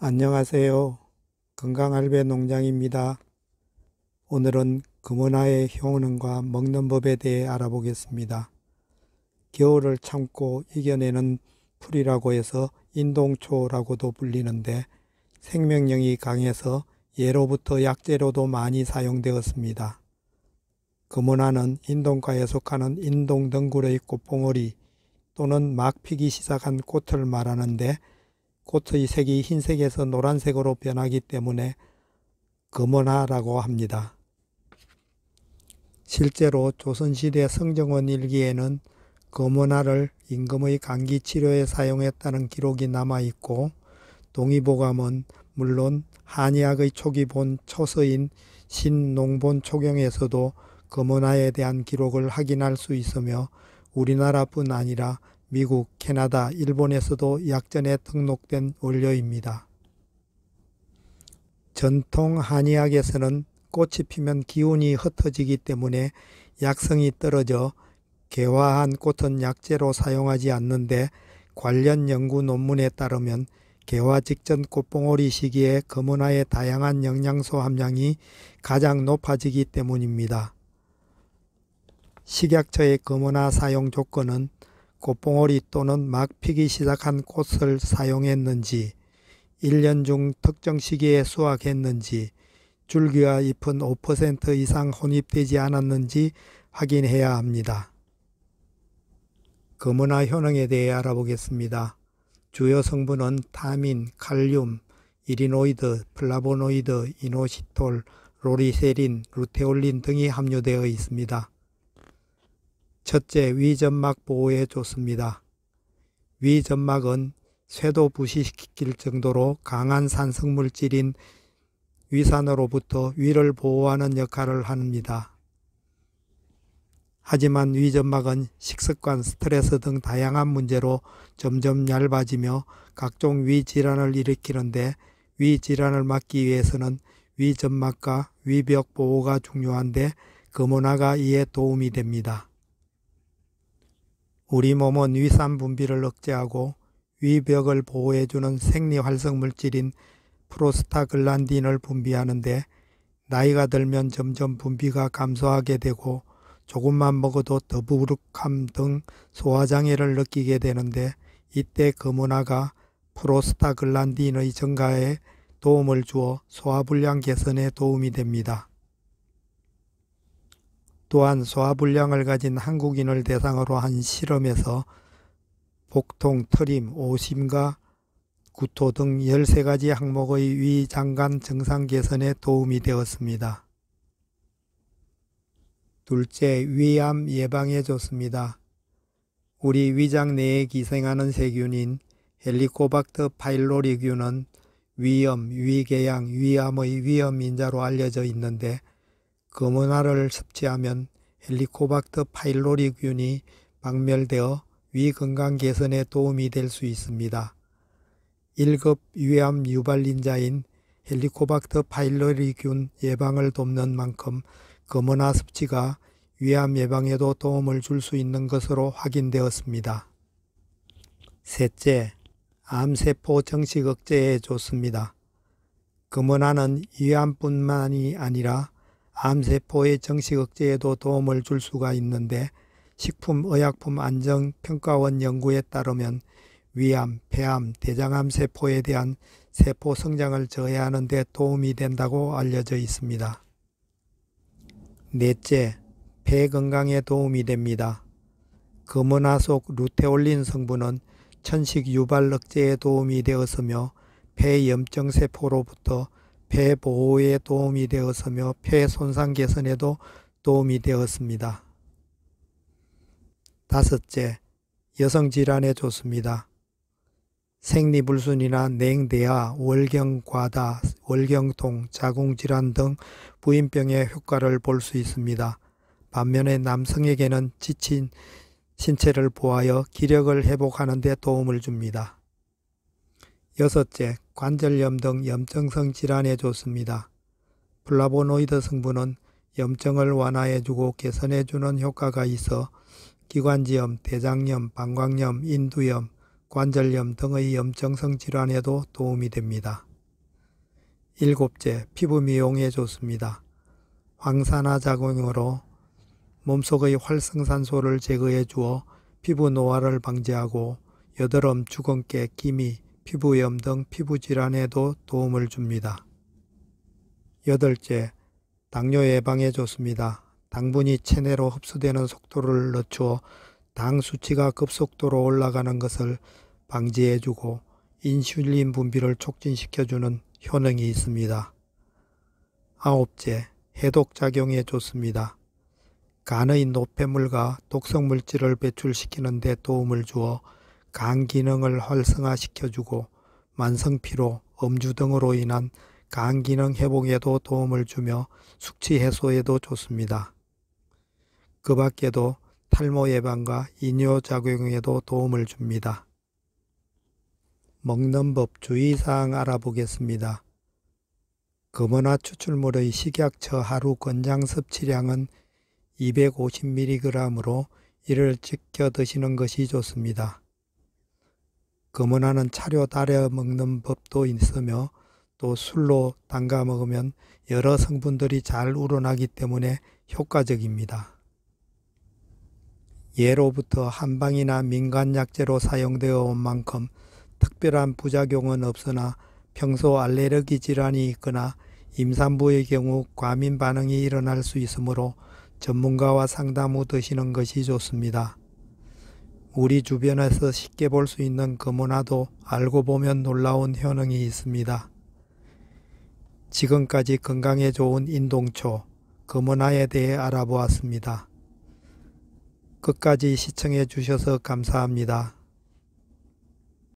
안녕하세요. 건강할배 농장입니다. 오늘은 금은화의 효능과 먹는 법에 대해 알아보겠습니다. 겨울을 참고 이겨내는 풀이라고 해서 인동초라고도 불리는데 생명력이 강해서 예로부터 약재로도 많이 사용되었습니다. 금은화는 인동과에 속하는 인동덩굴의 꽃봉오리 또는 막 피기 시작한 꽃을 말하는데 꽃의 색이 흰색에서 노란색으로 변하기 때문에 금은화라고 합니다. 실제로 조선시대 성정원 일기에는 금은화를 임금의 감기 치료에 사용했다는 기록이 남아있고 동의보감은 물론 한의학의 초기본 초서인 신농본 초경에서도 금은화에 대한 기록을 확인할 수 있으며 우리나라뿐 아니라 미국, 캐나다, 일본에서도 약전에 등록된 원료입니다. 전통 한의학에서는 꽃이 피면 기운이 흩어지기 때문에 약성이 떨어져 개화한 꽃은 약재로 사용하지 않는데 관련 연구 논문에 따르면 개화 직전 꽃봉오리 시기에 금은화의 다양한 영양소 함량이 가장 높아지기 때문입니다. 식약처의 금은화 사용 조건은 꽃봉오리 또는 막 피기 시작한 꽃을 사용했는지, 1년 중 특정 시기에 수확했는지, 줄기와 잎은 5% 이상 혼입되지 않았는지 확인해야 합니다. 금은화 효능에 대해 알아보겠습니다. 주요 성분은 타민, 칼륨, 이리노이드, 플라보노이드, 이노시톨, 로리세린, 루테올린 등이 함유되어 있습니다. 첫째, 위점막 보호에 좋습니다. 위점막은 쇠도 부시시킬 정도로 강한 산성물질인 위산으로부터 위를 보호하는 역할을 합니다. 하지만 위점막은 식습관, 스트레스 등 다양한 문제로 점점 얇아지며 각종 위질환을 일으키는데 위질환을 막기 위해서는 위점막과 위벽 보호가 중요한데 금은화가 이에 도움이 됩니다. 우리 몸은 위산 분비를 억제하고 위벽을 보호해주는 생리활성물질인 프로스타글란딘을 분비하는데 나이가 들면 점점 분비가 감소하게 되고 조금만 먹어도 더부룩함 등 소화장애를 느끼게 되는데 이때 금은화가 프로스타글란딘의 증가에 도움을 주어 소화불량 개선에 도움이 됩니다. 또한 소화불량을 가진 한국인을 대상으로 한 실험에서 복통, 트림, 오심과 구토 등 13가지 항목의 위장관 증상 개선에 도움이 되었습니다. 둘째, 위암 예방에 좋습니다. 우리 위장 내에 기생하는 세균인 헬리코박터 파일로리균은 위염, 위궤양, 위암의 위험인자로 알려져 있는데 금은화를 섭취하면 헬리코박터 파일로리균이 박멸되어 위 건강 개선에 도움이 될 수 있습니다. 1급 위암 유발인자인 헬리코박터 파일로리균 예방을 돕는 만큼 금은화 섭취가 위암 예방에도 도움을 줄 수 있는 것으로 확인되었습니다. 셋째, 암세포 정식 억제에 좋습니다. 금은화는 위암뿐만이 아니라 암세포의 정식 억제에도 도움을 줄 수가 있는데 식품의약품안전평가원 연구에 따르면 위암, 폐암, 대장암 세포에 대한 세포 성장을 저해하는 데 도움이 된다고 알려져 있습니다. 넷째, 폐 건강에 도움이 됩니다. 금은화 속 루테올린 성분은 천식 유발 억제에 도움이 되었으며 폐염증 세포로부터 폐 보호에 도움이 되었으며 폐 손상 개선에도 도움이 되었습니다. 다섯째, 여성 질환에 좋습니다. 생리불순이나 냉대하, 월경과다, 월경통, 자궁질환 등 부인병의 효과를 볼 수 있습니다. 반면에 남성에게는 지친 신체를 보하여 기력을 회복하는 데 도움을 줍니다. 여섯째, 관절염 등 염증성 질환에 좋습니다. 플라보노이드 성분은 염증을 완화해주고 개선해주는 효과가 있어 기관지염, 대장염, 방광염, 인두염, 관절염 등의 염증성 질환에도 도움이 됩니다. 일곱째, 피부 미용에 좋습니다. 황산화 작용으로 몸속의 활성산소를 제거해 주어 피부 노화를 방지하고 여드름, 주근깨, 기미, 피부염 등 피부질환에도 도움을 줍니다. 여덟째, 당뇨 예방에 좋습니다. 당분이 체내로 흡수되는 속도를 늦추어 당 수치가 급속도로 올라가는 것을 방지해주고 인슐린 분비를 촉진시켜주는 효능이 있습니다. 아홉째, 해독작용에 좋습니다. 간의 노폐물과 독성물질을 배출시키는 데 도움을 주어 간 기능을 활성화시켜주고 만성피로, 음주 등으로 인한 간 기능 회복에도 도움을 주며 숙취 해소에도 좋습니다. 그 밖에도 탈모 예방과 이뇨작용에도 도움을 줍니다. 먹는 법 주의사항 알아보겠습니다. 금은화 추출물의 식약처 하루 권장 섭취량은 250mg으로 이를 지켜 드시는 것이 좋습니다. 금은화는 차려 달여 먹는 법도 있으며 또 술로 담가 먹으면 여러 성분들이 잘 우러나기 때문에 효과적입니다. 예로부터 한방이나 민간약재로 사용되어 온 만큼 특별한 부작용은 없으나 평소 알레르기 질환이 있거나 임산부의 경우 과민 반응이 일어날 수 있으므로 전문가와 상담 후 드시는 것이 좋습니다. 우리 주변에서 쉽게 볼 수 있는 금은화도 알고 보면 놀라운 효능이 있습니다. 지금까지 건강에 좋은 인동초, 금은화에 대해 알아보았습니다. 끝까지 시청해 주셔서 감사합니다.